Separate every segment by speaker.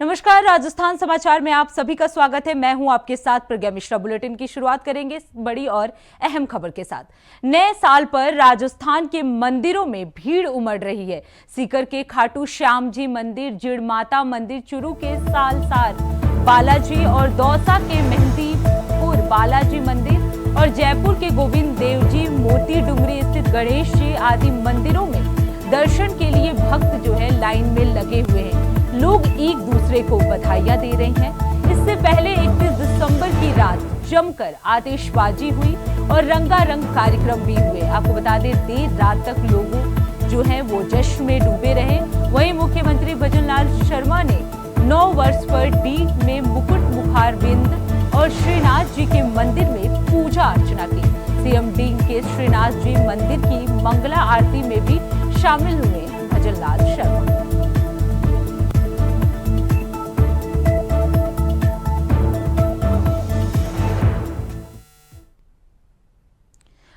Speaker 1: नमस्कार, राजस्थान समाचार में आप सभी का स्वागत है। मैं हूं आपके साथ प्रज्ञा मिश्रा। बुलेटिन की शुरुआत करेंगे बड़ी और अहम खबर के साथ। नए साल पर राजस्थान के मंदिरों में भीड़ उमड़ रही है। सीकर के खाटू श्याम जी मंदिर, जिड़ माता मंदिर, चुरू के सालसार बालाजी और दौसा के मेहंदीपुर बालाजी मंदिर और जयपुर के गोविंद देव जी, मोती डुंगरी स्थित गणेश जी आदि मंदिरों में दर्शन के लिए भक्त जो है लाइन में लगे हुए हैं। लोग एक दूसरे को बधाइयां दे रहे हैं। इससे पहले 31 दिसंबर की रात जमकर आतिशबाजी हुई और रंगारंग कार्यक्रम भी हुए। आपको बता दें, देर रात तक लोगों जो है वो जश्न में डूबे रहे। वहीं मुख्यमंत्री भजनलाल शर्मा ने 9 वर्ष पर डी में मुकुट मुखारविंद और श्रीनाथ जी के मंदिर में पूजा अर्चना की। सीएम डी के श्रीनाथ जी मंदिर की मंगला आरती में भी शामिल हुए भजनलाल शर्मा।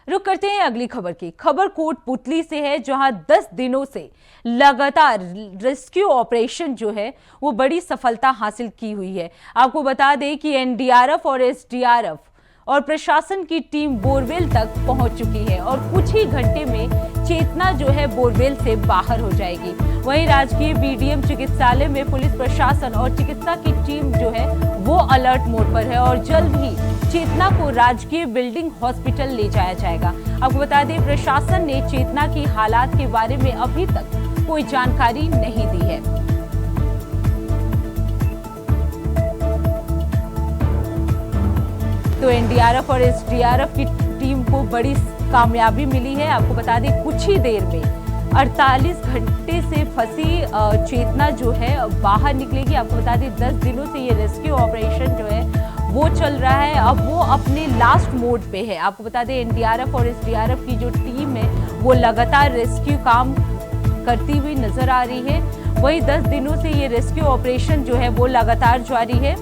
Speaker 1: रुक करते हैं अगली खबर की। खबर कोटपुतली से है, जहां 10 दिनों से लगातार रेस्क्यू ऑपरेशन जो है वो बड़ी सफलता हासिल की हुई है। आपको बता दें कि एनडीआरएफ और एसडीआरएफ और प्रशासन की टीम बोरवेल तक पहुंच चुकी है और कुछ ही घंटे में चेतना जो है बोरवेल से बाहर हो जाएगी। वहीं राजकीय बीडीएम चिकित्सालय में पुलिस प्रशासन और चिकित्सा की टीम जो है वो अलर्ट मोड पर है और जल्द ही चेतना को राजकीय बिल्डिंग हॉस्पिटल ले जाया जाएगा। आपको बता दें, प्रशासन ने चेतना की हालात के बारे में अभी तक कोई जानकारी नहीं दी है। तो एनडीआरएफ और एसडीआरएफ की टीम को बड़ी कामयाबी मिली है। आपको बता दें, कुछ ही देर में 48 घंटे से फंसी चेतना जो है बाहर निकलेगी। आपको बता दें, 10 दिनों से ये रेस्क्यू ऑपरेशन जो है वो चल रहा है। अब वो अपने लास्ट मोड पे है। आपको बता दें, एनडीआरएफ और एसडीआरएफ की जो टीम है वो लगातार रेस्क्यू काम करती हुई नजर आ रही है। वही 10 दिनों से ये रेस्क्यू ऑपरेशन जो है वो लगातार जारी है।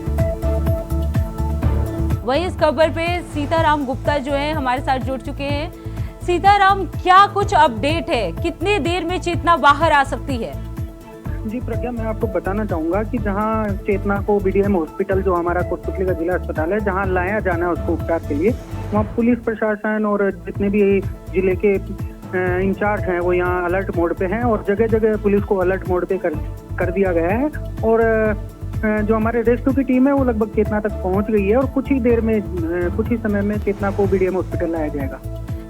Speaker 1: वहीं इस खबर पे सीताराम गुप्ता जो है हमारे साथ जुड़ चुके हैं। सीताराम, क्या कुछ अपडेट है? कितने देर में चेतना बाहर आ सकती है?
Speaker 2: जी प्रज्ञा, मैं आपको बताना चाहूंगा कि जहां चेतना को बीडीएम हॉस्पिटल, जो हमारा कोटपुतली का जिला अस्पताल है, जहां लाया जाना है उसको उपचार के लिए, वहां पुलिस प्रशासन और जितने भी जिले के इंचार्ज हैं वो यहाँ अलर्ट मोड पे हैं और जगह जगह पुलिस को अलर्ट मोड पे कर दिया गया है। और जो हमारे रेस्क्यू की टीम है वो लगभग चेतना तक पहुंच गई है और कुछ ही समय में चेतना को बीडीएम हॉस्पिटल लाया जाएगा।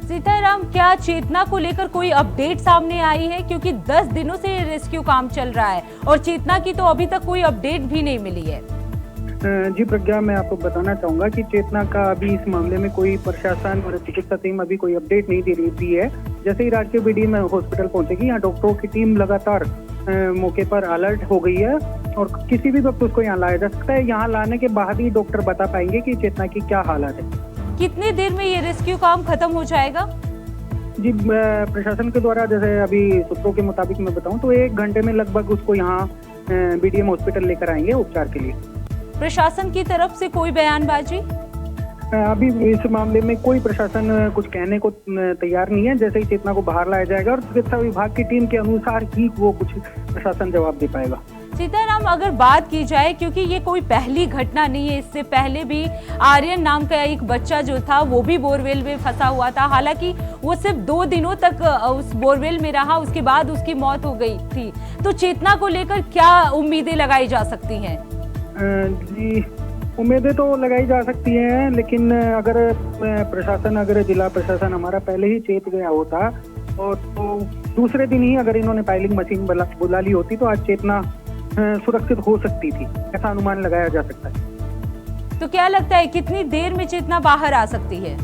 Speaker 1: सीताराम, क्या चेतना को लेकर कोई अपडेट सामने आई है? क्योंकि 10 दिनों से ये रेस्क्यू काम चल रहा है और चेतना की तो अभी तक कोई अपडेट भी नहीं मिली है।
Speaker 2: जी प्रज्ञा, मैं आपको बताना चाहूंगा कि चेतना का अभी इस मामले में कोई प्रशासन और चिकित्सा टीम अभी कोई अपडेट नहीं दे रही है। जैसे ही राजकीय बीडीएम हॉस्पिटल पहुंचेगी, यहाँ डॉक्टरों की टीम लगातार मौके पर अलर्ट हो गई है और किसी भी वक्त उसको यहाँ लाया जा सकता है। यहाँ लाने के बाद ही डॉक्टर बता पाएंगे कि चेतना की क्या हालत है।
Speaker 1: कितनी देर में ये रेस्क्यू काम खत्म हो जाएगा?
Speaker 2: जी, प्रशासन के द्वारा जैसे अभी सूत्रों के मुताबिक मैं बताऊं तो 1 घंटे में लगभग उसको यहाँ बीडीएम हॉस्पिटल लेकर आएंगे उपचार के लिए।
Speaker 1: प्रशासन की तरफ से कोई बयानबाजी?
Speaker 2: अभी इस मामले में कोई प्रशासन कुछ कहने को तैयार नहीं है। जैसे ही चेतना को बाहर लाया जाएगा और चिकित्सा विभाग की टीम के अनुसार ही वो कुछ प्रशासन जवाब दे पाएगा।
Speaker 1: सीताराम, अगर बात की जाए, क्योंकि ये कोई पहली घटना नहीं है, इससे पहले भी आर्यन नाम का एक बच्चा जो था वो भी बोरवेल में फंसा हुआ था। हालांकि वो सिर्फ 2 दिनों तक उस बोरवेल में रहा, उसके बाद उसकी मौत हो गई थी। तो चेतना को लेकर क्या उम्मीदें लगाई जा सकती हैं?
Speaker 2: जी, उम्मीदें तो लगाई जा सकती हैं, लेकिन अगर प्रशासन, अगर जिला प्रशासन हमारा पहले ही चेत गया होता और तो दूसरे दिन ही अगर इन्होंने पाइलिंग मशीन बुला ली होती तो आज चेतना सुरक्षित हो सकती थी, ऐसा अनुमान लगाया जा सकता है।
Speaker 1: तो क्या लगता है कितनी देर में चेतना बाहर आ सकती है?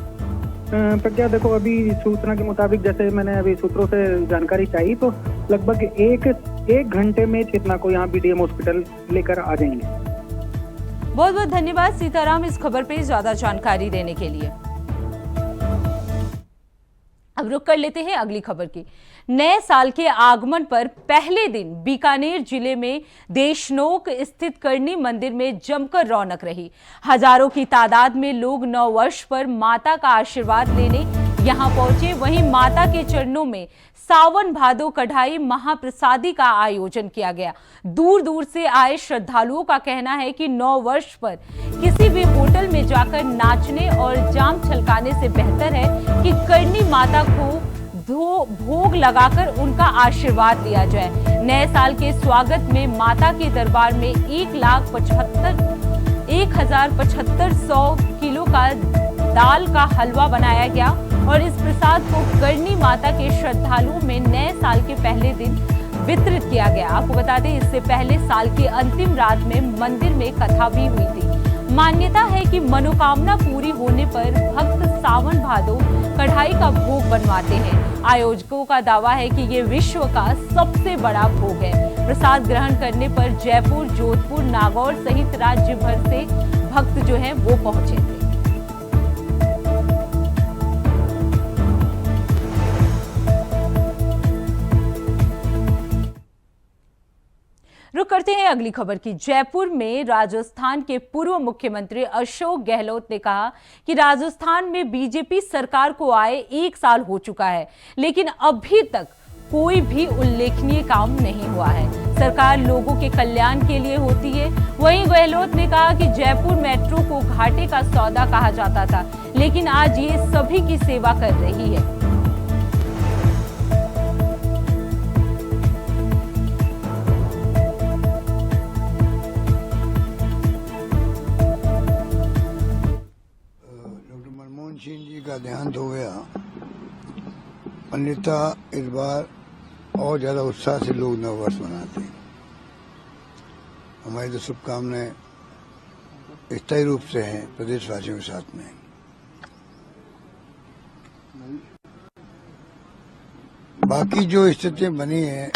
Speaker 2: प्रज्ञा, देखो, अभी सूचना के मुताबिक जैसे मैंने अभी सूत्रों से जानकारी चाहिए तो लगभग एक घंटे में चेतना को यहाँ बीडीएम हॉस्पिटल लेकर आ जाएंगे।
Speaker 1: बहुत बहुत धन्यवाद सीताराम इस खबर पे ज्यादा जानकारी देने के लिए। अब रुक कर लेते हैं अगली खबर की। नए साल के आगमन पर पहले दिन बीकानेर जिले में देशनोक स्थित करणी मंदिर में जमकर रौनक रही। हजारों की तादाद में लोग 9 वर्ष पर माता का आशीर्वाद लेने यहां पहुंचे। वहीं माता के चरणों में सावन भादो कढ़ाई महाप्रसादी का आयोजन किया गया। दूर दूर से आए श्रद्धालुओं का कहना है कि 9 वर्ष पर किसी भी होटल में जाकर नाचने और जाम छलकाने से बेहतर है कि करनी माता को भोग लगाकर उनका आशीर्वाद लिया जाए। नए साल के स्वागत में माता के दरबार में 1,75,100 किलो का दाल का हलवा बनाया गया और इस प्रसाद को करनी माता के श्रद्धालुओं में नए साल के पहले दिन वितरित किया गया। आपको बता दें, इससे पहले साल की अंतिम रात में मंदिर में कथा भी हुई थी। मान्यता है कि मनोकामना पूरी होने पर भक्त सावन भादो कढ़ाई का भोग बनवाते हैं। आयोजकों का दावा है कि ये विश्व का सबसे बड़ा भोग है। प्रसाद ग्रहण करने पर जयपुर, जोधपुर, नागौर सहित राज्य भर से भक्त जो हैं वो पहुंचे थे। रुक करते हैं अगली खबर की। जयपुर में राजस्थान के पूर्व मुख्यमंत्री अशोक गहलोत ने कहा कि राजस्थान में बीजेपी सरकार को आए 1 साल हो चुका है, लेकिन अभी तक कोई भी उल्लेखनीय काम नहीं हुआ है। सरकार लोगों के कल्याण के लिए होती है। वहीं गहलोत ने कहा कि जयपुर मेट्रो को घाटे का सौदा कहा जाता था, लेकिन आज ये सभी की सेवा कर रही है।
Speaker 3: सिंह जी का देहांत हो गया। अन्यथा इस बार और ज्यादा उत्साह से लोग नव वर्ष मनाते हैं। हमारी तो शुभकामनाएं स्थायी रूप से हैं प्रदेशवासियों के साथ में। बाकी जो स्थितियां बनी है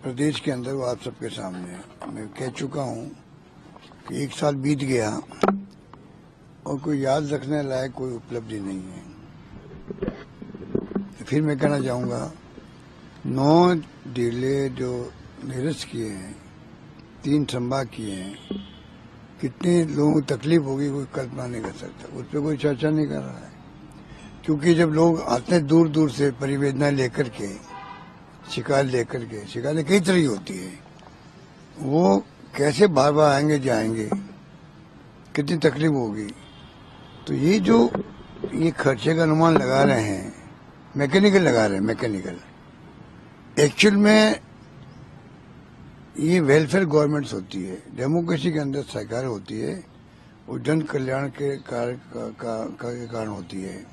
Speaker 3: प्रदेश के अंदर वो आप सबके सामने है। मैं कह चुका हूं कि 1 साल बीत गया और कोई याद रखने लायक कोई उपलब्धि नहीं है। फिर मैं कहना चाहूंगा 9 जिले जो निरस्त किए हैं, 3 संभाग किए हैं, कितने लोगों को तकलीफ होगी कोई कल्पना नहीं कर सकता। उस पर कोई चर्चा नहीं कर रहा है, क्योंकि जब लोग आते हैं दूर दूर से परिवेदना लेकर के, शिकायत लेकर के, शिकायतें कई तरह की होती है, वो कैसे बार बार आएंगे जाएंगे, कितनी तकलीफ होगी। तो ये खर्चे का अनुमान लगा रहे हैं, मैकेनिकल लगा रहे हैं, मैकेनिकल। एक्चुअल में ये वेलफेयर गवर्नमेंट्स होती है, डेमोक्रेसी के अंदर सरकार होती है, वो जन कल्याण के कारण होती है।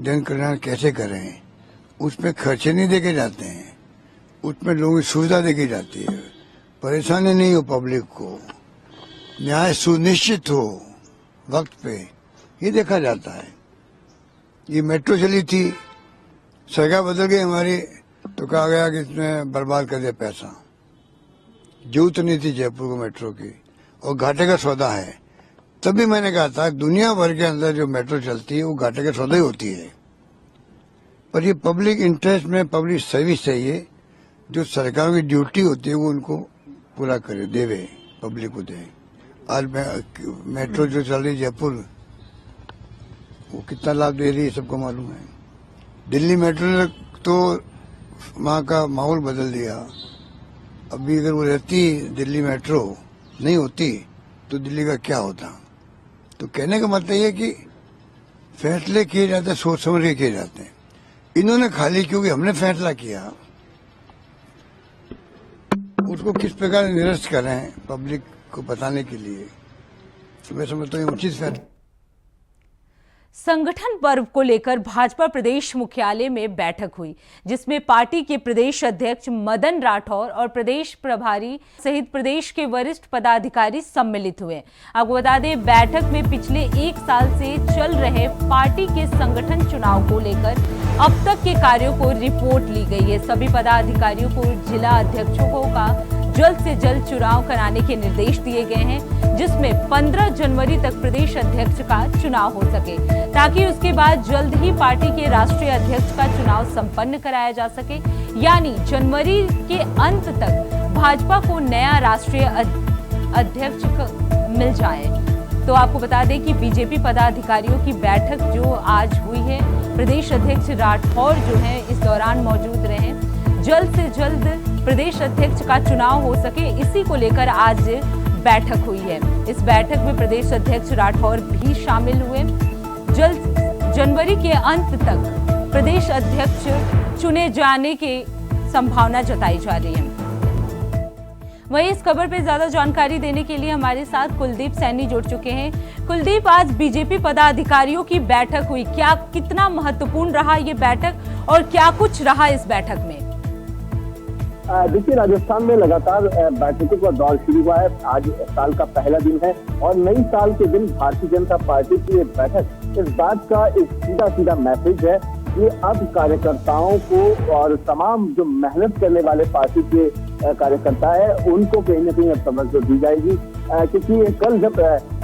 Speaker 3: जन कल्याण कैसे करें, उसमें खर्चे नहीं देके जाते हैं, उसमें लोगों की सुविधा देके जाती है, परेशानी नहीं हो पब्लिक को, न्याय सुनिश्चित हो वक्त पे, ये देखा जाता है। ये मेट्रो चली थी, सरकार बदल गई हमारी, तो कहा गया कि इसमें बर्बाद कर दिया पैसा। जरूरत नहीं थी जयपुर को मेट्रो की, और घाटे का सौदा है। तभी मैंने कहा था दुनिया भर के अंदर जो मेट्रो चलती है वो घाटे का सौदा ही होती है, पर ये पब्लिक इंटरेस्ट में पब्लिक सर्विस चाहिए। जो सरकार की ड्यूटी होती है वो उनको पूरा करे, देवे, पब्लिक को दे। आज मेट्रो जो चल रही जयपुर, वो कितना लाभ दे रही है सबको मालूम है। दिल्ली मेट्रो ने तो वहाँ का माहौल बदल दिया। अभी अगर वो रहती, दिल्ली मेट्रो नहीं होती तो दिल्ली का क्या होता। तो कहने का मतलब ये कि फैसले किए जाते हैं, सोच समझ के किए जाते हैं। इन्होंने खाली क्योंकि हमने फैसला किया, उसको किस प्रकार निरस्त करें पब्लिक को बताने के लिए, तो मैं समझता हूँ उचित फैसला।
Speaker 1: संगठन पर्व को लेकर भाजपा प्रदेश मुख्यालय में बैठक हुई, जिसमें पार्टी के प्रदेश अध्यक्ष मदन राठौर और प्रदेश प्रभारी सहित प्रदेश के वरिष्ठ पदाधिकारी सम्मिलित हुए। आपको बता दें, बैठक में पिछले 1 साल से चल रहे पार्टी के संगठन चुनाव को लेकर अब तक के कार्यों को रिपोर्ट ली गई है। सभी पदाधिकारियों को जिला अध्यक्षों का जल्द से जल्द चुनाव कराने के निर्देश दिए गए हैं, जिसमें 15 जनवरी तक प्रदेश अध्यक्ष का चुनाव हो सके, ताकि उसके बाद जल्द ही पार्टी के राष्ट्रीय अध्यक्ष का चुनाव संपन्न कराया जा सके। यानी जनवरी के अंत तक भाजपा को नया राष्ट्रीय अध्यक्ष मिल जाए। तो आपको बता दें कि बीजेपी पदाधिकारियों की बैठक जो आज हुई है, प्रदेश अध्यक्ष राठौर जो है इस दौरान मौजूद रहे। जल्द से जल्द प्रदेश अध्यक्ष का चुनाव हो सके, इसी को लेकर आज बैठक हुई है। इस बैठक में प्रदेश अध्यक्ष राठौर भी शामिल हुए। जल्द जनवरी के अंत तक प्रदेश अध्यक्ष चुने जाने की संभावना जताई जा रही है। वहीं इस खबर पे ज्यादा जानकारी देने के लिए हमारे साथ कुलदीप सैनी जुड़ चुके हैं। कुलदीप, आज बीजेपी पदाधिकारियों की बैठक हुई, क्या कितना महत्वपूर्ण रहा ये बैठक और क्या कुछ रहा इस बैठक में?
Speaker 4: देखिए, राजस्थान में लगातार बैठकों का दौर शुरू हुआ है। आज साल का पहला दिन है और नई साल के दिन भारतीय जनता पार्टी की ये बैठक इस बात का एक सीधा मैसेज है कि अब कार्यकर्ताओं को और तमाम जो मेहनत करने वाले पार्टी के कार्यकर्ता है उनको कहीं न कहीं अब तवज्जो दी जाएगी, क्योंकि कल जब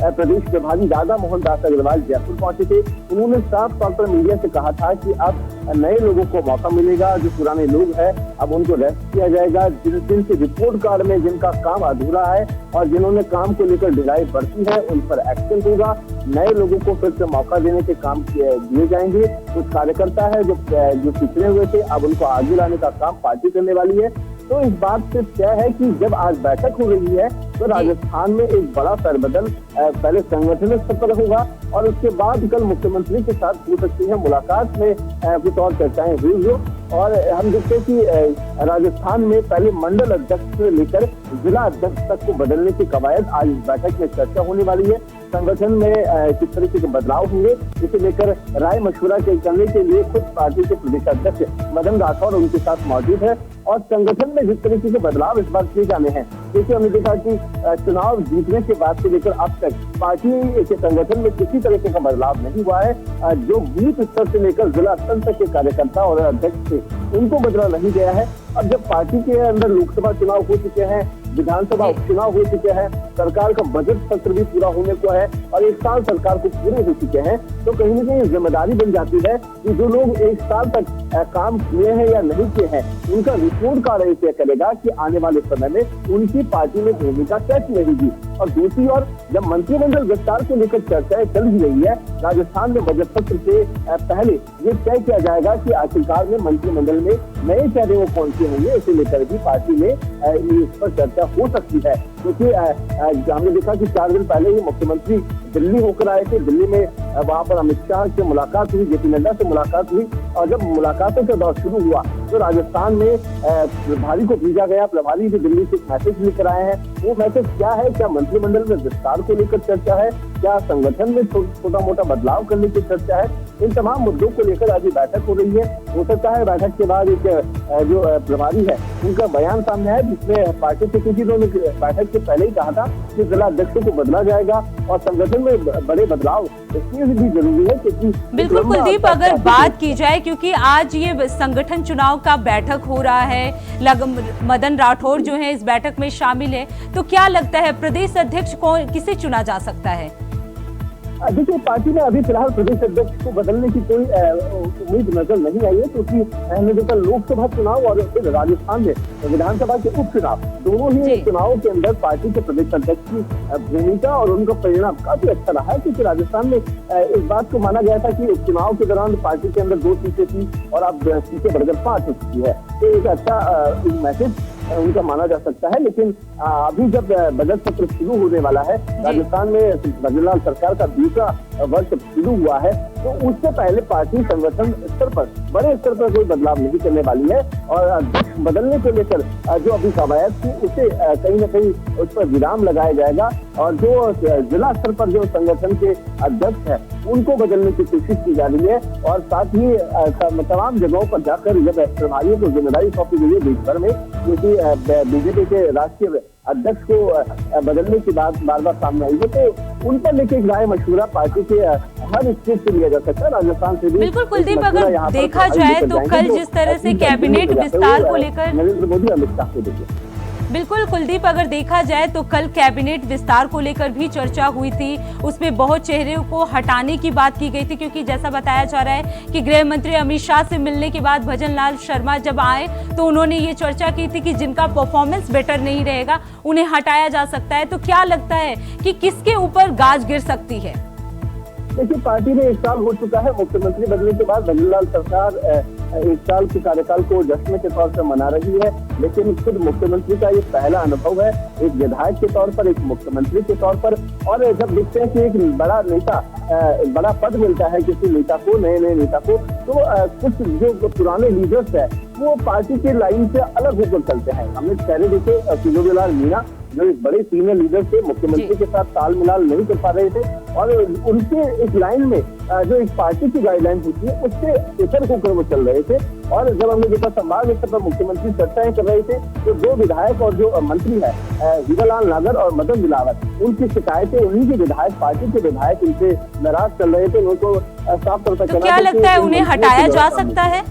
Speaker 4: प्रदेश प्रभारी राधा मोहन दास अग्रवाल जयपुर पहुंचे थे, उन्होंने साफ तौर पर मीडिया से कहा था कि अब नए लोगों को मौका मिलेगा, जो पुराने लोग हैं अब उनको रेस्ट किया जाएगा। जिनके रिपोर्ट कार्ड में जिनका काम अधूरा है और जिन्होंने काम को लेकर ढिलाई बरती है उन पर एक्शन होगा। नए लोगों को फिर से मौका देने के काम दिए जाएंगे। कुछ कार्यकर्ता है जो पिछड़े हुए थे, अब उनको आगे लाने का काम पार्टी करने वाली है। तो इस बात से क्या है कि जब आज बैठक हो रही है तो राजस्थान में एक बड़ा फेरबदल पहले संगठन स्तर पर होगा और उसके बाद कल मुख्यमंत्री के साथ हो सकती है मुलाकात में कुछ और चर्चाएं हुई हो। और हम देखते हैं कि राजस्थान में पहले मंडल अध्यक्ष से लेकर जिला अध्यक्ष तक को बदलने की कवायद आज इस बैठक में चर्चा होने वाली है। संगठन में किस तरीके के बदलाव होंगे इसे लेकर राय मशवरा करने के लिए खुद पार्टी के प्रदेश अध्यक्ष मदन राठौर उनके साथ मौजूद है और संगठन में जिस तरीके के बदलाव इस बार किए जाने हैं। देखिए, हमने देखा कि चुनाव जीतने के बाद से लेकर अब तक पार्टी के संगठन में किसी तरीके का बदलाव नहीं हुआ है। जो बूथ स्तर से लेकर जिला स्तर तक के कार्यकर्ता और अध्यक्ष थे उनको बदला नहीं गया है। अब जब पार्टी के अंदर लोकसभा चुनाव हो चुके हैं, विधानसभा उपचुनाव हो चुके हैं, सरकार का बजट सत्र भी पूरा होने को है और एक साल सरकार को पूरे हो चुके हैं, तो कहीं न कहीं जिम्मेदारी बन जाती है कि जो लोग एक साल तक काम किए हैं या नहीं किए हैं उनका रिपोर्ट कार्ड तय करेगा कि आने वाले समय में उनकी पार्टी में भूमिका कैसी रहेगी। और दूसरी ओर जब मंत्रिमंडल विस्तार को लेकर चर्चाएं चल ही रही है, राजस्थान में बजट सत्र से पहले ये तय किया जाएगा कि आखिरकार में मंत्रिमंडल में नए चेहरे वो कौन से होंगे, इसे लेकर भी पार्टी में इस पर चर्चा हो सकती है। क्योंकि हमने देखा कि 4 दिन पहले ही मुख्यमंत्री दिल्ली होकर आए थे। दिल्ली में वहां पर अमित शाह से मुलाकात हुई, जेपी नड्डा से मुलाकात हुई और जब मुलाकातों का दौर शुरू हुआ तो राजस्थान में प्रभारी को भेजा गया। प्रभारी भी दिल्ली से मैसेज लेकर आए हैं। वो मैसेज क्या है? क्या मंत्रिमंडल में विस्तार को लेकर चर्चा है? क्या संगठन में छोटा मोटा बदलाव करने की चर्चा है? इन तमाम मुद्दों को लेकर आज बैठक हो रही है। हो सकता है बैठक के बाद एक जो प्रभारी है उनका बयान सामने आए जिसमें पार्टी से, क्योंकि उन्होंने बैठक से पहले ही कहा था कि जिला अध्यक्षों को बदला जाएगा और संगठन में बड़े बदलाव इसलिए भी जरूरी है क्योंकि
Speaker 1: बिल्कुल कुलदीप, अगर बात की जाए क्योंकि आज ये संगठन चुनाव का बैठक हो रहा है, मदन राठौर जो है इस बैठक में शामिल है, तो क्या लगता है प्रदेश अध्यक्ष कौन किसे चुना जा सकता है?
Speaker 4: देखिए, पार्टी में अभी फिलहाल प्रदेश अध्यक्ष को बदलने की कोई उम्मीद नजर नहीं आई है, क्योंकि हमने देखा लोकसभा चुनाव और फिर राजस्थान में विधानसभा के उपचुनाव दोनों ही चुनावों के अंदर पार्टी के प्रदेश अध्यक्ष की भूमिका और उनका परिणाम काफी अच्छा रहा है। क्योंकि राजस्थान में इस बात को माना गया था कि उपचुनाव के दौरान पार्टी के अंदर 2 सीटें थी और अब सीटें बढ़कर 5 हो चुकी है, तो एक अच्छा मैसेज उनका माना जा सकता है। लेकिन अभी जब बजट सत्र शुरू होने वाला है, राजस्थान में रघुलाल सरकार का दूसरा वर्ष शुरू हुआ है, तो उससे पहले पार्टी संगठन स्तर पर बड़े स्तर पर कोई बदलाव नहीं करने वाली है और अध्यक्ष बदलने को लेकर जो अभी कवायद थी उसे कहीं न कहीं उस पर विराम लगाया जाएगा और जो जिला स्तर पर जो संगठन के अध्यक्ष है उनको बदलने की कोशिश की जा रही है। और साथ ही तमाम जगहों पर जाकर जब प्रभारियों को जिम्मेदारी सौंपी गई है देश भर में, क्योंकि बीजेपी के राष्ट्रीय अध्यक्ष को बदलने की बात बार बार सामने आई है, तो उन पर लेके एक राय मशवरा पार्टी के हर स्टेट से लिया जा सकता है। राजस्थान से भी
Speaker 1: बिल्कुल कुलदीप, अगर देखा जाए तो कल जिस तरह से कैबिनेट विस्तार को लेकर
Speaker 4: नरेंद्र मोदी अमित शाह को देखिए
Speaker 1: बिल्कुल कुलदीप, अगर देखा जाए तो कल कैबिनेट विस्तार को लेकर भी चर्चा हुई थी। उसमें बहुत चेहरों को हटाने की बात की गई थी, क्योंकि जैसा बताया जा रहा है कि गृह मंत्री अमित शाह से मिलने के बाद भजन लाल शर्मा जब आए तो उन्होंने ये चर्चा की थी कि जिनका परफॉर्मेंस बेटर नहीं रहेगा उन्हें हटाया जा सकता है। तो क्या लगता है कि किसके ऊपर गाज गिर सकती है?
Speaker 4: देखिए, पार्टी में 1 साल हो चुका है। मुख्यमंत्री बनने के बाद भजन लाल सरकार 1 साल के कार्यकाल को जश्न के तौर पर मना रही है, लेकिन खुद मुख्यमंत्री का ये पहला अनुभव है, एक विधायक के तौर पर, एक मुख्यमंत्री के तौर पर। और जब देखते हैं कि एक बड़ा नेता, बड़ा पद मिलता है किसी नेता को, नए नेता को, तो कुछ जो पुराने लीडर्स है वो पार्टी के लाइन से अलग होकर चलते हैं। हमने चेहरे देखे, किरोड़ीलाल मीणा जो एक बड़े सीनियर लीडर थे, मुख्यमंत्री के साथ ताल मिलाल नहीं कर पा रहे थे और उनके एक लाइन में जो एक पार्टी की गाइडलाइन होती है उससे इतर होकर वो चल रहे थे। और जब हमने देखा संवाद स्तर पर मुख्यमंत्री चर्चाएं कर रहे थे तो 2 विधायक और जो मंत्री है हीरालाल नागर और मदन दिलावर, उनकी शिकायतें, उन्हीं के विधायक, पार्टी के विधायक इनसे नाराज चल रहे थे। उनको साफ तौर पर
Speaker 1: तो क्या लगता है उन्हें हटाया जा सकता है?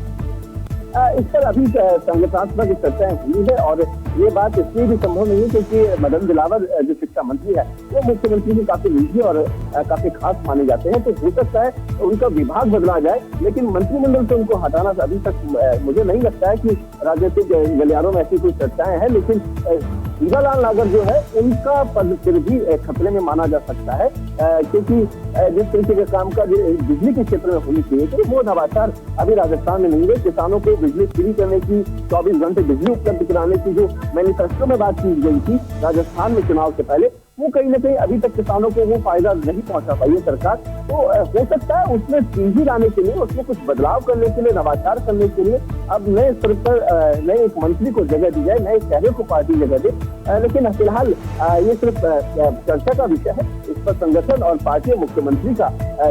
Speaker 4: इस पर अभी संगठनात्मक चर्चाएं हुई है और ये बात इसलिए भी संभव नहीं है क्योंकि मदन दिलावर जो शिक्षा मंत्री है वो मुख्यमंत्री के काफी निजी और काफी खास माने जाते हैं। तो हो सकता है उनका विभाग बदला जाए, लेकिन मंत्रिमंडल से उनको हटाना अभी तक मुझे नहीं लगता है कि राजनीतिक गलियारों में ऐसी कोई चर्चाएं हैं। लेकिन हीरालाल नागर जो है उनका पद फिर भी खतरे में माना जा सकता है, क्योंकि जिस तरीके का काम का बिजली के क्षेत्र में होनी चाहिए तो वो नवाचार अभी राजस्थान में नहीं है। किसानों को बिजली फ्री करने की, 24 घंटे बिजली उपलब्ध कराने की जो मैनिफेस्टो में बात की गई थी राजस्थान में चुनाव से पहले, वो कहीं ना कहीं अभी तक किसानों को वो फायदा नहीं पहुंचा पाई है सरकार। तो हो सकता है उसमें तेजी लाने के लिए, उसमें कुछ बदलाव करने के लिए, नवाचार करने के लिए अब नए स्तर पर नए एक मंत्री को जगह दी जाए, नए चेहरे को पार्टी जगह दे। लेकिन फिलहाल ये सिर्फ चर्चा का विषय है, इस पर संगठन और पार्टी और मुख्यमंत्री का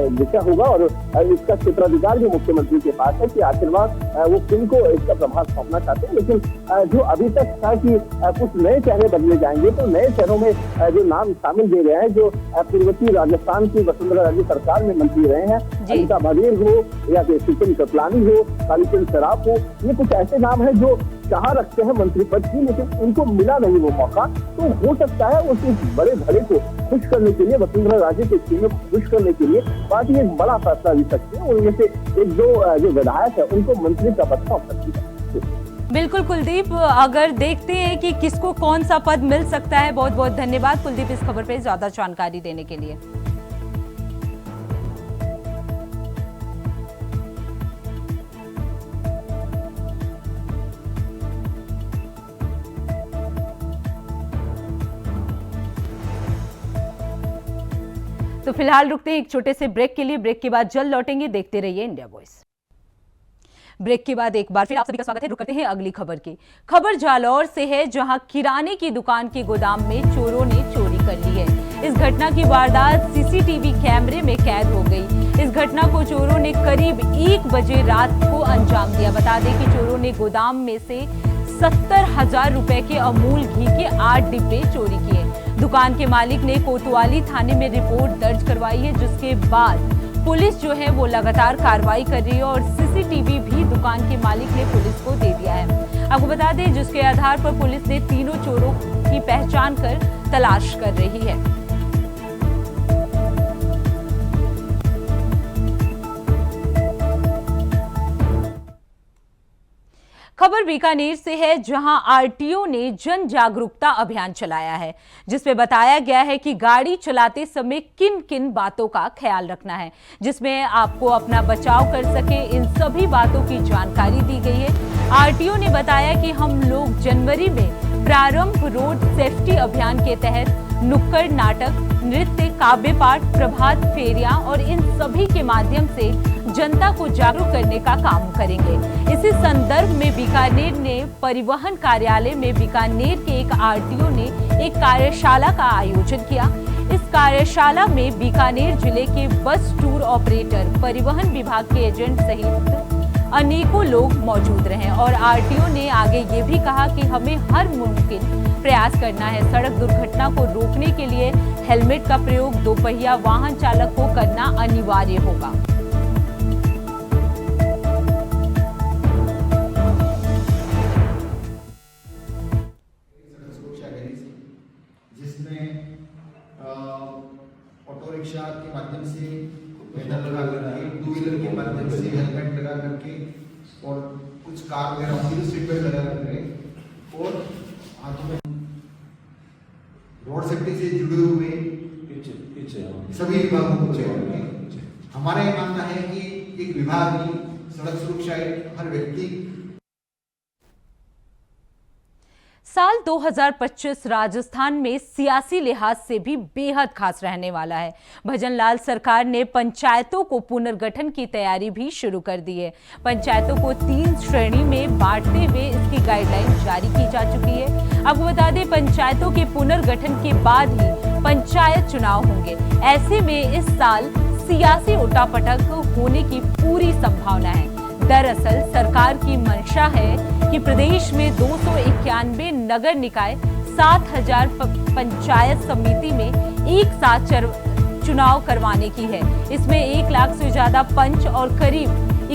Speaker 4: विषय होगा और इसका क्षेत्राधिकार भी मुख्यमंत्री के पास है कि आखिरकार वो किनको इसका प्रभाव सौंपना चाहते हैं। लेकिन जो अभी तक था कि कुछ नए चेहरे बदले जाएंगे, तो नए चेहरों में जो नाम शामिल दे रहे हैं, जो पूर्ववर्ती राजस्थान की वसुंधरा राजे सरकार में मंत्री रहे हैं, अनिता बघेल हो या फिर सुचन कृपलानी हो, कालीचंद सराफ हो, ये कुछ ऐसे नाम हैं जो चाह रखते हैं मंत्री पद की, लेकिन उनको मिला नहीं वो मौका। तो हो सकता है उस बड़े धड़े को खुश करने के लिए, वसुंधरा राजे के टीम को खुश करने के लिए पार्टी एक बड़ा फैसला ले सकती है। उनमें से 1-2 जो विधायक है उनको मंत्री का पद सौंप सकती है।
Speaker 1: बिल्कुल कुलदीप, अगर देखते हैं कि किसको कौन सा पद मिल सकता है। बहुत बहुत धन्यवाद कुलदीप इस खबर पे ज्यादा जानकारी देने के लिए। तो फिलहाल रुकते हैं एक छोटे से ब्रेक के लिए। ब्रेक के बाद जल्द लौटेंगे। देखते रहिए इंडिया वॉइस। ब्रेक के बाद एक बार फिर आप सभी का स्वागत है। रुक करते हैं अगली खबर की। खबर जालौर से है, जहां किराने की दुकान के गोदाम में चोरों ने चोरी कर ली है। इस घटना की वारदात सीसीटीवी कैमरे में कैद हो गई। इस घटना को चोरों ने करीब 1 बजे रात को अंजाम दिया। बता दें कि चोरों ने गोदाम में से 70,000 रुपए के अमूल घी के 8 डिब्बे चोरी किए। दुकान के मालिक ने कोतवाली थाने में रिपोर्ट दर्ज करवाई है, जिसके बाद पुलिस जो है वो लगातार कार्रवाई कर रही है और सीसीटीवी भी दुकान के मालिक ने पुलिस को दे दिया है। आपको बता दें, जिसके आधार पर पुलिस ने तीनों चोरों की पहचान कर तलाश कर रही है। खबर बीकानेर से है, जहां आरटीओ ने जन जागरूकता अभियान चलाया है, जिसमें बताया गया है कि गाड़ी चलाते समय किन किन बातों का ख्याल रखना है, जिसमें आपको अपना बचाव कर सके, इन सभी बातों की जानकारी दी गई है। आरटीओ ने बताया कि हम लोग जनवरी में प्रारंभ रोड सेफ्टी अभियान के तहत नुक्कड़ नाटक, नृत्य, काव्य पाठ, प्रभात फेरियां और इन सभी के माध्यम से जनता को जागरूक करने का काम करेंगे। इसी संदर्भ में बीकानेर ने परिवहन कार्यालय में बीकानेर के एक आरटीओ ने एक कार्यशाला का आयोजन किया। इस कार्यशाला में बीकानेर जिले के बस टूर ऑपरेटर, परिवहन विभाग के एजेंट सहित अनेकों लोग मौजूद रहे और आरटीओ ने आगे ये भी कहा कि हमें हर मुमकिन प्रयास करना है। सड़क दुर्घटना को रोकने के लिए हेलमेट का प्रयोग दोपहिया वाहन चालक को करना अनिवार्य होगा।
Speaker 5: जिसमें ऑटो रिक्शा के माध्यम से पैदल लगा करके, टू व्हीलर के माध्यम से हेलमेट लगा करके और कुछ कार वगैरह सीट बेल्ट लगा करके और हाथों में रोड सेफ्टी से जुड़े हुए सभी विभागों को चाहिए। हमारा ये मानना है कि एक विभाग की सड़क सुरक्षा हर व्यक्ति।
Speaker 1: साल 2025 राजस्थान में सियासी लिहाज से भी बेहद खास रहने वाला है। भजनलाल सरकार ने पंचायतों को पुनर्गठन की तैयारी भी शुरू कर दी है। पंचायतों को 3 श्रेणी में बांटते हुए इसकी गाइडलाइन जारी की जा चुकी है। आपको बता दें, पंचायतों के पुनर्गठन के बाद ही पंचायत चुनाव होंगे। ऐसे में इस साल सियासी उठापटक होने की पूरी संभावना है। दरअसल सरकार की मंशा है कि प्रदेश में 291 नगर निकाय, 7000 पंचायत समिति में एक साथ चुनाव करवाने की है। इसमें 1 लाख से ज्यादा पंच और करीब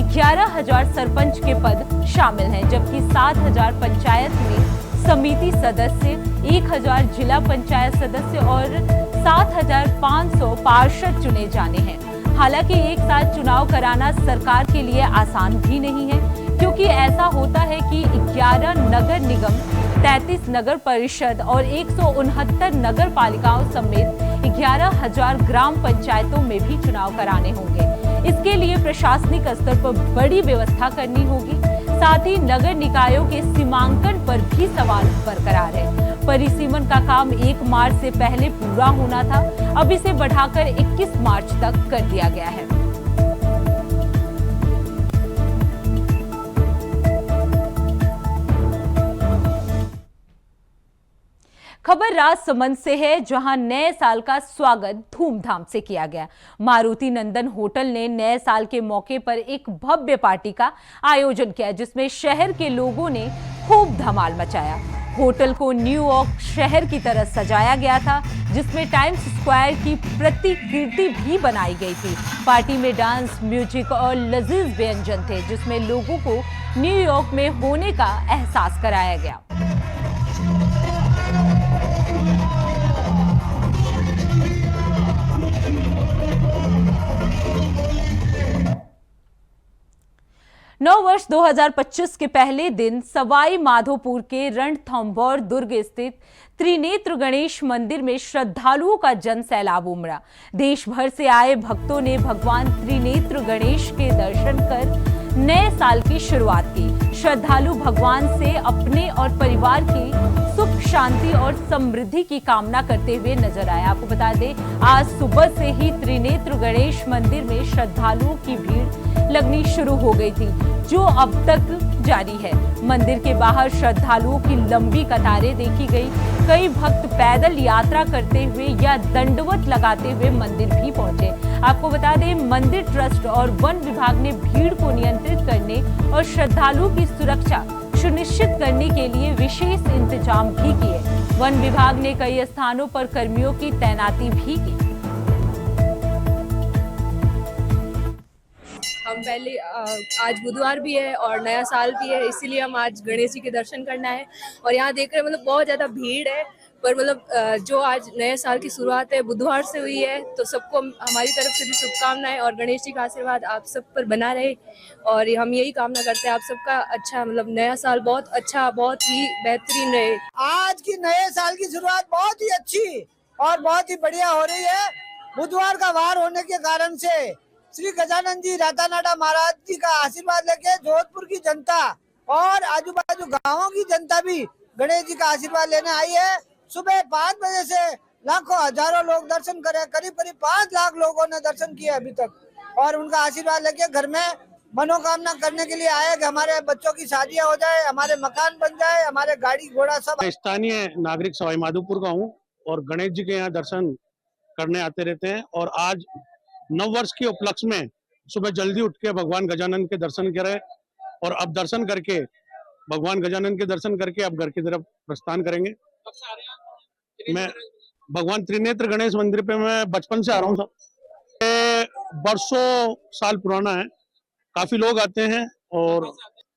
Speaker 1: 11,000 सरपंच के पद शामिल हैं, जबकि 7,000 पंचायत में समिति सदस्य, 1,000 जिला पंचायत सदस्य और 7,500 पार्षद चुने जाने हैं। हालांकि एक साथ चुनाव कराना सरकार के लिए आसान भी नहीं है, क्योंकि ऐसा होता है कि 11 नगर निगम, 33 नगर परिषद और 169 नगर पालिकाओं समेत 11,000 ग्राम पंचायतों में भी चुनाव कराने होंगे। इसके लिए प्रशासनिक स्तर पर बड़ी व्यवस्था करनी होगी। साथ ही नगर निकायों के सीमांकन पर भी सवाल बरकरार है। परिसीमन का काम 1 मार्च से पहले पूरा होना था, अब इसे बढ़ाकर 21 मार्च तक कर दिया गया है। खबर राजसमंद से है, जहां नए साल का स्वागत धूमधाम से किया गया। मारुति नंदन होटल ने नए साल के मौके पर एक भव्य पार्टी का आयोजन किया, जिसमें शहर के लोगों ने खूब धमाल मचाया। होटल को न्यूयॉर्क शहर की तरह सजाया गया था, जिसमें टाइम्स स्क्वायर की प्रतिकृति भी बनाई गई थी। पार्टी में डांस, म्यूजिक और लजीज व्यंजन थे, जिसमें लोगों को न्यूयॉर्क में होने का एहसास कराया गया। नव वर्ष 2025 के पहले दिन सवाई माधोपुर के रणथंभौर दुर्ग स्थित त्रिनेत्र गणेश मंदिर में श्रद्धालुओं का जन सैलाब उमड़ा। देश भर से आए भक्तों ने भगवान त्रिनेत्र गणेश के दर्शन कर नए साल की शुरुआत की। श्रद्धालु भगवान से अपने और परिवार की सुख, शांति और समृद्धि की कामना करते हुए नजर आए। आपको बता दें, आज सुबह से ही त्रिनेत्र गणेश मंदिर में श्रद्धालुओं की भीड़ लगनी शुरू हो गई थी, जो अब तक जारी है। मंदिर के बाहर श्रद्धालुओं की लंबी कतारें देखी गई। कई भक्त पैदल यात्रा करते हुए या दंडवत लगाते हुए मंदिर भी पहुंचे। आपको बता दें, मंदिर ट्रस्ट और वन विभाग ने भीड़ को नियंत्रित करने और श्रद्धालुओं की सुरक्षा सुनिश्चित करने के लिए विशेष इंतजाम भी किए। वन विभाग ने कई स्थानों पर कर्मियों की तैनाती भी की।
Speaker 6: हम पहले आज बुधवार भी है और नया साल भी है, इसीलिए हम आज गणेश जी के दर्शन करना है। और यहाँ देख रहे हैं, मतलब बहुत ज़्यादा भीड़ है, पर मतलब जो आज नए साल की शुरुआत है बुधवार से हुई है, तो सबको हमारी तरफ से भी शुभकामनाएं और गणेश जी का आशीर्वाद आप सब पर बना रहे। और हम यही कामना करते हैं आप सबका अच्छा, मतलब नया साल बहुत अच्छा, बहुत ही बेहतरीन रहे।
Speaker 7: आज की नए साल की शुरुआत बहुत ही अच्छी और बहुत ही बढ़िया हो रही है। बुधवार का वार होने के कारण से श्री गजानन जी रातानाडा महाराज जी का आशीर्वाद लेके जोधपुर की जनता और आजू बाजू गाँवों की जनता भी गणेश जी का आशीर्वाद लेने आई है। सुबह 5 बजे से लाखों हजारों लोग दर्शन करे, करीब 5 लाख लोगों ने दर्शन किया अभी तक, और उनका आशीर्वाद लेके घर में मनोकामना करने के लिए आए कि हमारे बच्चों की शादियां हो जाए, हमारे मकान बन जाए, हमारे गाड़ी घोड़ा सब।
Speaker 8: स्थानीय नागरिक सवाई माधोपुर का हूँ और गणेश जी के यहाँ दर्शन करने आते रहते हैं। और आज नव वर्ष के उपलक्ष्य में सुबह जल्दी उठ के भगवान गजानन के दर्शन करे और अब दर्शन करके भगवान गजानन के दर्शन करके अब घर की तरफ प्रस्थान करेंगे। मैं भगवान त्रिनेत्र गणेश मंदिर पे मैं बचपन से आ रहा हूँ, बरसों साल पुराना है। काफी लोग आते हैं और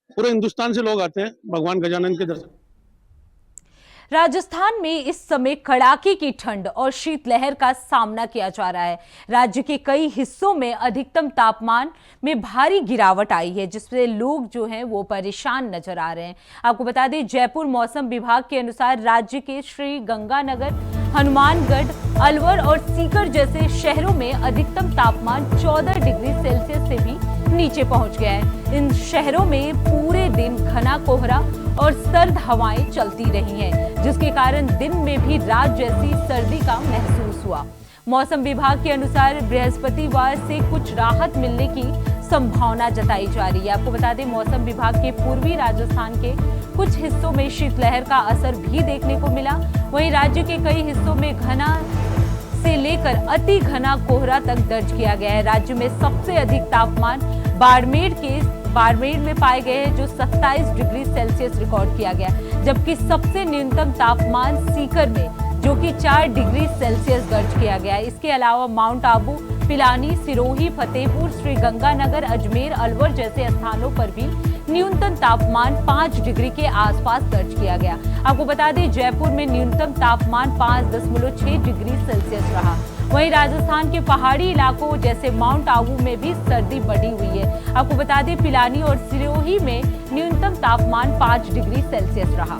Speaker 8: पूरे हिंदुस्तान से लोग आते हैं भगवान गजानन के दर्शन।
Speaker 1: राजस्थान में इस समय कड़ाके की ठंड और शीतलहर का सामना किया जा रहा है। राज्य के कई हिस्सों में अधिकतम तापमान में भारी गिरावट आई है, जिससे लोग जो हैं वो परेशान नजर आ रहे हैं। आपको बता दें, जयपुर मौसम विभाग के अनुसार राज्य के श्री गंगानगर, हनुमानगढ़, अलवर और सीकर जैसे शहरों में अधिकतम तापमान 14 डिग्री सेल्सियस से भी नीचे पहुंच गया है। इन शहरों में पूरे दिन घना कोहरा और सर्द हवाएं चलती रही हैं, जिसके कारण दिन में भी रात जैसी सर्दी का महसूस हुआ। मौसम विभाग के अनुसार बृहस्पतिवार से कुछ राहत मिलने की संभावना जताई जा रही है। आपको बता दें, मौसम विभाग के पूर्वी राजस्थान के कुछ हिस्सों में शीतलहर का असर भी देखने को मिला। वहीं राज्य के कई हिस्सों में घना से लेकर अति घना कोहरा तक दर्ज किया गया है। राज्य में सबसे अधिक तापमान बाड़मेर में पाए गए हैं, जो 27 डिग्री सेल्सियस रिकॉर्ड किया गया, जबकि सबसे न्यूनतम तापमान सीकर में जो कि 4 डिग्री सेल्सियस दर्ज किया गया है। इसके अलावा माउंट आबू, पिलानी, सिरोही, फतेहपुर, श्री गंगानगर, अजमेर, अलवर जैसे स्थानों पर भी न्यूनतम तापमान 5 डिग्री के आसपास दर्ज किया गया। आपको बता दें, जयपुर में न्यूनतम तापमान 5.6 डिग्री सेल्सियस रहा। वहीं राजस्थान के पहाड़ी इलाकों जैसे माउंट आबू में भी सर्दी बढ़ी हुई है। आपको बता दें, पिलानी और सिरोही में न्यूनतम तापमान 5 डिग्री सेल्सियस रहा।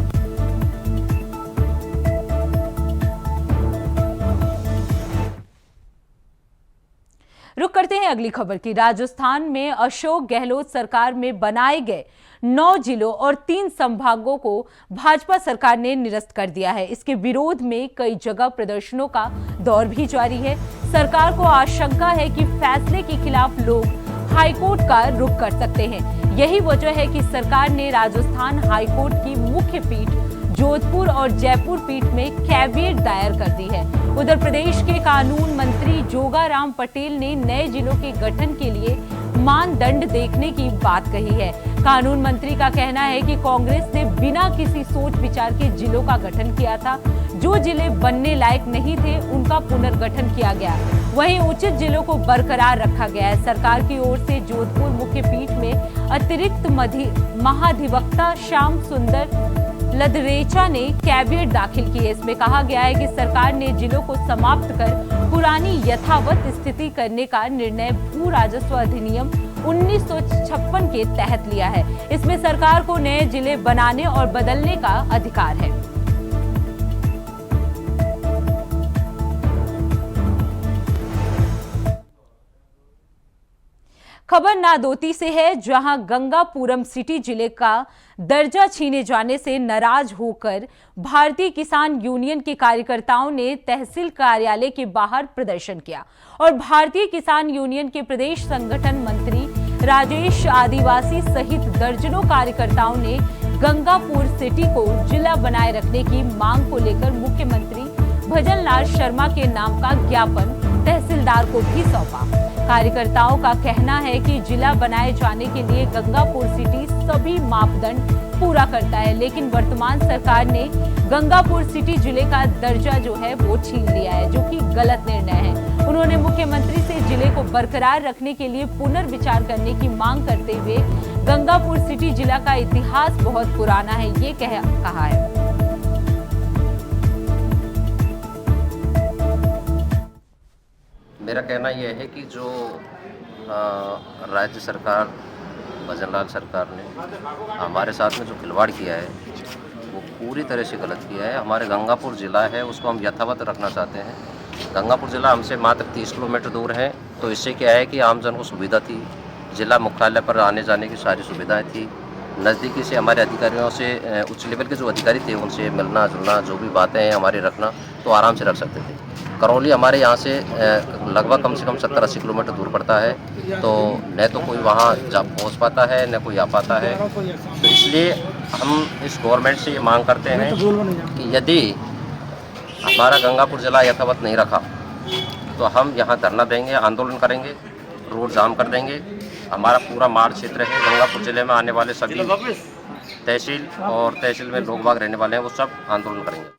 Speaker 1: रुक करते हैं अगली खबर की। राजस्थान में अशोक गहलोत सरकार में बनाए गए 9 जिलों और 3 संभागों को भाजपा सरकार ने निरस्त कर दिया है। इसके विरोध में कई जगह प्रदर्शनों का दौर भी जारी है। सरकार को आशंका है कि फैसले के खिलाफ लोग हाईकोर्ट का रुख कर सकते हैं। यही वजह है कि सरकार ने राजस्थान हाईकोर्ट की मुख्य पीठ जोधपुर और जयपुर पीठ में कैविएट दायर कर दी है। उधर प्रदेश के कानून मंत्री जोगाराम पटेल ने नए जिलों के गठन के लिए मानदंड देखने की बात कही है। कानून मंत्री का कहना है कि कांग्रेस ने बिना किसी सोच विचार के जिलों का गठन किया था। जो जिले बनने लायक नहीं थे, उनका पुनर्गठन किया गया। वहीं उचित जिलों को बरकरार रखा गया है। सरकार की ओर से जोधपुर मुख्य पीठ में अतिरिक्त महाधिवक्ता श्याम सुंदर लदरेचा ने कैविएट दाखिल की है। इसमें कहा गया है कि सरकार ने जिलों को समाप्त कर पुरानी यथावत स्थिति करने का निर्णय भू राजस्व अधिनियम 1956 के तहत लिया है। इसमें सरकार को नए जिले बनाने और बदलने का अधिकार है। खबर नादौती से है, जहां गंगापुरम सिटी जिले का दर्जा छीने जाने से नाराज होकर भारतीय किसान यूनियन के कार्यकर्ताओं ने तहसील कार्यालय के बाहर प्रदर्शन किया और भारतीय किसान यूनियन के प्रदेश संगठन मंत्री राजेश आदिवासी सहित दर्जनों कार्यकर्ताओं ने गंगापुर सिटी को जिला बनाए रखने की मांग को लेकर मुख्यमंत्री भजनलाल शर्मा के नाम का ज्ञापन तहसीलदार को भी सौंपा। कार्यकर्ताओं का कहना है कि जिला बनाए जाने के लिए गंगापुर सिटी सभी मापदंड पूरा करता है, लेकिन वर्तमान सरकार ने गंगापुर सिटी जिले का दर्जा जो है वो छीन लिया है, जो कि गलत निर्णय है। उन्होंने मुख्यमंत्री से जिले को बरकरार रखने के लिए पुनर्विचार करने की मांग करते हुए गंगापुर सिटी जिला का इतिहास बहुत पुराना है, ये कहा है।
Speaker 9: मेरा कहना यह है कि जो राज्य सरकार, भजनलाल सरकार ने हमारे साथ में जो खिलवाड़ किया है वो पूरी तरह से गलत किया है। हमारे गंगापुर ज़िला है, उसको हम यथावत रखना चाहते हैं। गंगापुर ज़िला हमसे मात्र 30 किलोमीटर दूर है, तो इससे क्या है कि आमजन को सुविधा थी, जिला मुख्यालय पर आने जाने की सारी सुविधाएँ थी। नज़दीकी से हमारे अधिकारियों से, उच्च लेवल के जो अधिकारी थे, उनसे मिलना जुलना, जो भी बातें हैं हमारी रखना, तो आराम से रख सकते थे। करौली हमारे यहाँ से लगभग कम से कम 70-80 किलोमीटर दूर पड़ता है, तो न तो कोई वहाँ जा पहुँच पाता है, न कोई आ पाता है। तो इसलिए हम इस गवर्नमेंट से ये मांग करते हैं कि यदि हमारा गंगापुर जिला यथावत नहीं रखा तो हम यहाँ धरना देंगे, आंदोलन करेंगे, रोड जाम कर देंगे। हमारा पूरा माड़ क्षेत्र है, गंगापुर जिले में आने वाले सभी तहसील और तहसील में लोग बाग रहने वाले हैं, वो सब आंदोलन करेंगे।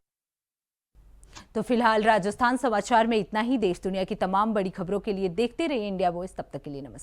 Speaker 1: तो फिलहाल राजस्थान समाचार में इतना ही। देश दुनिया की तमाम बड़ी खबरों के लिए देखते रहिए इंडिया वॉइस। तब तक के लिए नमस्कार।